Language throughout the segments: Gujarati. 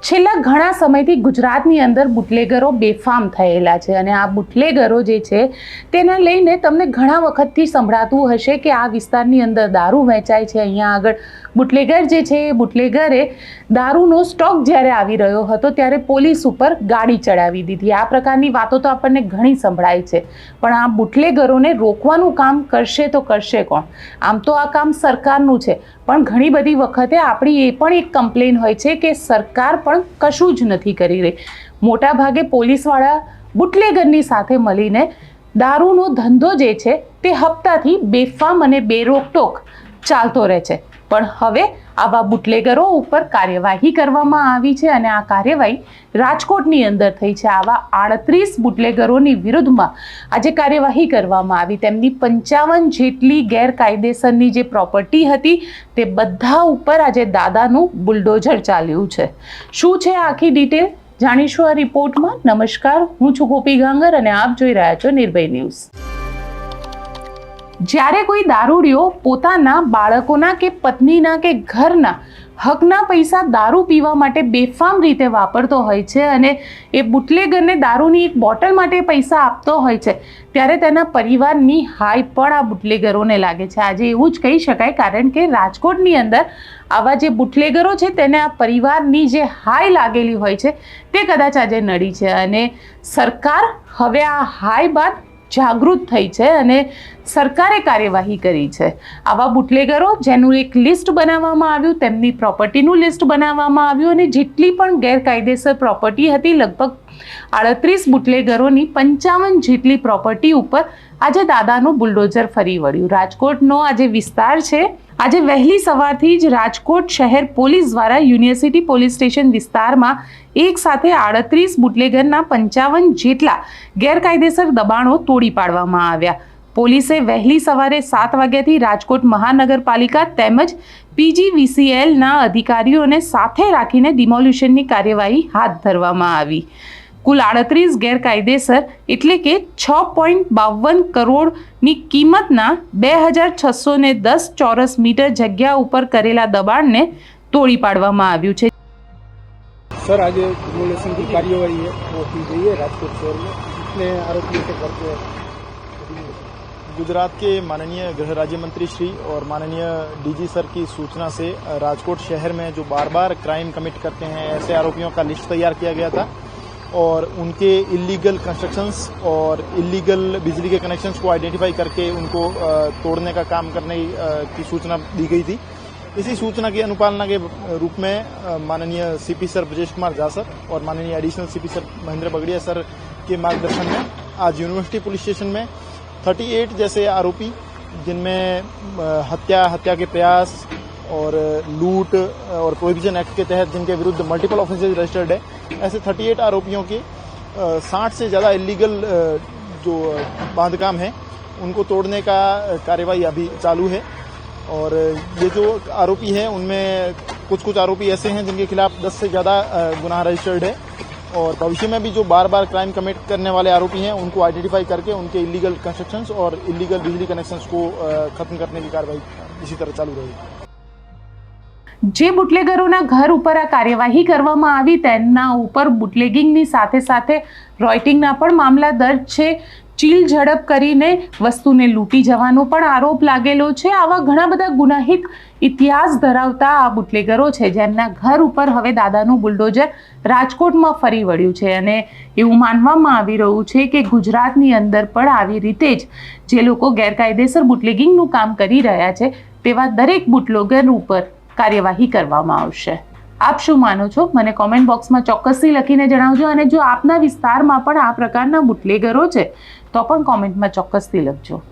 છેલ્લા ઘણા સમયથી ગુજરાતની અંદર બુટલેગરો બેફામ થયેલા છે અને આ બુટલેગરો જે છે તેને લઈને તમને ઘણા વખતથી સંભળાતું હશે કે આ વિસ્તારની અંદર દારૂ વેચાય છે. અહીંયા આગળ બુટલેગર જે છે એ બુટલેગરે દારૂનો સ્ટોક જ્યારે આવી રહ્યો હતો ત્યારે પોલીસ ઉપર ગાડી ચડાવી દીધી. આ પ્રકારની વાતો તો આપણને ઘણી સંભળાય છે, પણ આ બુટલેગરોને રોકવાનું કામ કરશે તો કરશે કોણ? આમ તો આ કામ સરકારનું છે, પણ ઘણી બધી વખતે આપણી એ પણ એક કમ્પ્લેન હોય છે કે સરકાર પણ કશું જ નથી કરી રહી. મોટા ભાગે પોલીસવાળા બુટલેગરની સાથે મળીને દારૂનો ધંધો જે છે તે હપ્તાથી બેફામ અને બેરોકટોક ચાલતો રહે છે. પણ હવે આવા બુટલેગરો ઉપર કાર્યવાહી કરવામાં આવી છે અને આ કાર્યવાહી રાજકોટની અંદર થઈ છે. આવા 38 બુટલેગરોની વિરુદ્ધમાં આજે કાર્યવાહી કરવામાં આવી. તેમની 55 જેટલી ગેરકાયદેસરની જે પ્રોપર્ટી હતી તે બધા ઉપર આજે દાદાનું બુલડોઝર ચાલ્યું છે. શું છે આખી ડિટેલ જાણીશું આ રિપોર્ટમાં. નમસ્કાર, હું છું ગોપી ગાંગર અને આપ જોઈ રહ્યા છો નિર્ભય ન્યૂઝ. જ્યારે કોઈ દારૂડિયો પોતાના બાળકોના કે પત્નીના કે ઘરના હકના પૈસા દારૂ પીવા માટે બેફામ રીતે વાપરતો હોય છે અને એ બુટલેગરને દારૂની એક બોટલ માટે પૈસા આપતો હોય છે, ત્યારે તેના પરિવારની હાય પણ આ બુટલેગરોને લાગે છે. આજે એવું જ કહી શકાય, કારણ કે રાજકોટની અંદર આવા જે બુટલેગરો છે તેને આ પરિવારની જે હાય લાગેલી હોય છે તે કદાચ આજે નડી છે અને સરકાર હવે આ હાય બાદ જાગૃત થઈ છે અને સરકારે કાર્યવાહી કરી છે. આવા બુટલેગરો જેનું એક લિસ્ટ બનાવવામાં આવ્યું, તેમની પ્રોપર્ટીનું લિસ્ટ બનાવવામાં આવ્યું અને જેટલી પણ ગેરકાયદેસર પ્રોપર્ટી હતી, લગભગ 38 બુટલેગરોની 55 જેટલી પ્રોપર્ટી ઉપર આજે દાદાનું બુલડોઝર ફરી વળ્યું. રાજકોટનો આજે વિસ્તાર છે. આજે વહેલી સવારથી જ રાજકોટ શહેર પોલીસ દ્વારા યુનિવર્સિટી પોલીસ સ્ટેશન વિસ્તારમાં એક સાથે 38 બુટલેગરના 55 જેટલા ગેરકાયદેસર દબાણો તોડી પાડવામાં આવ્યા. પોલીસે વહેલી સવારે 7 વાગ્યાથી રાજકોટ મહાનગરપાલિકા તેમજ PGVCLના અધિકારીઓને સાથે રાખીને ડિમોલ્યુશનની કાર્યવાહી હાથ ધરવામાં આવી. કુલ 38 ગેરકાયદેસર એટલે કે 6.52 કરોડની કિંમતના 2610 ચોરસ મીટર જગ્યા ઉપર કરેલા દબાણને તોડી પાડવામાં આવ્યું છે. सर, आज डिमोलेशन की कार्यवाही है वो की गई है राजकोट शहर में. कितने आरोपियों से करते हैं? गुजरात के माननीय गृह राज्य मंत्री श्री और माननीय डीजी सर की सूचना से राजकोट शहर में जो बार बार क्राइम कमिट करते हैं ऐसे आरोपियों का लिस्ट तैयार किया गया था और उनके इलीगल कंस्ट्रक्शंस और इलीगल बिजली के कनेक्शंस को आइडेंटिफाई करके उनको तोड़ने का काम करने की सूचना दी गई थी. इसी सूचना की अनुपालना के रूप में माननीय CP sir Brajesh Kumar Jha sir और माननीय additional CP sir Mahendra Bagadia sir के मार्गदर्शन में आज यूनिवर्सिटी पुलिस स्टेशन में 38 जैसे आरोपी, जिनमें हत्या के प्रयास और लूट और प्रोहिबिशन एक्ट के तहत जिनके विरुद्ध मल्टीपल ऑफेंसेज रजिस्टर्ड है, ऐसे 38 आरोपियों के 60 से ज़्यादा इलीगल जो बांधकाम है उनको तोड़ने का कार्यवाही अभी चालू है. और ये जो आरोपी हैं उनमें कुछ आरोपी ऐसे हैं जिनके खिलाफ 10 से ज़्यादा गुनाह रजिस्टर्ड है और भविष्य में भी जो बार बार क्राइम कमिट करने वाले आरोपी हैं उनको आइडेंटिफाई करके उनके इलीगल कंस्ट्रक्शंस और इलीगल बिजली कनेक्शंस को खत्म करने की कार्रवाई इसी तरह चालू रहेगी. જે બુટલેગરોના ઘર ઉપર આ કાર્યવાહી કરવામાં આવી તેના ઉપર બુટલેગિંગની સાથે સાથે રોયટિંગના પણ મામલા દર્જ છે. ચીલ ઝડપ કરીને વસ્તુને લૂંટી જવાનો પણ આરોપ લાગેલો છે. આવા ઘણા બધા ગુનાહિત ઇતિહાસ ધરાવતા આ બુટલેગરો છે જેમના ઘર ઉપર હવે દાદાનું બુલડોઝર રાજકોટમાં ફરી વળ્યું છે અને એવું માનવામાં આવી રહ્યું છે કે ગુજરાતની અંદર પણ આવી રીતે જ જે લોકો ગેરકાયદેસર બુટલેગિંગનું કામ કરી રહ્યા છે તેવા દરેક બુટલેગર ઉપર કાર્યવાહી કરવામાં આવશે. આપ શું માનો છો? મને કોમેન્ટ બોક્સમાં ચોક્કસથી લખીને જણાવજો અને જો આપના વિસ્તારમાં પણ આ પ્રકારના બુટલેગરો છે તો પણ કોમેન્ટમાં ચોક્કસથી લખજો.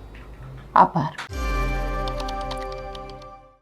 આભાર.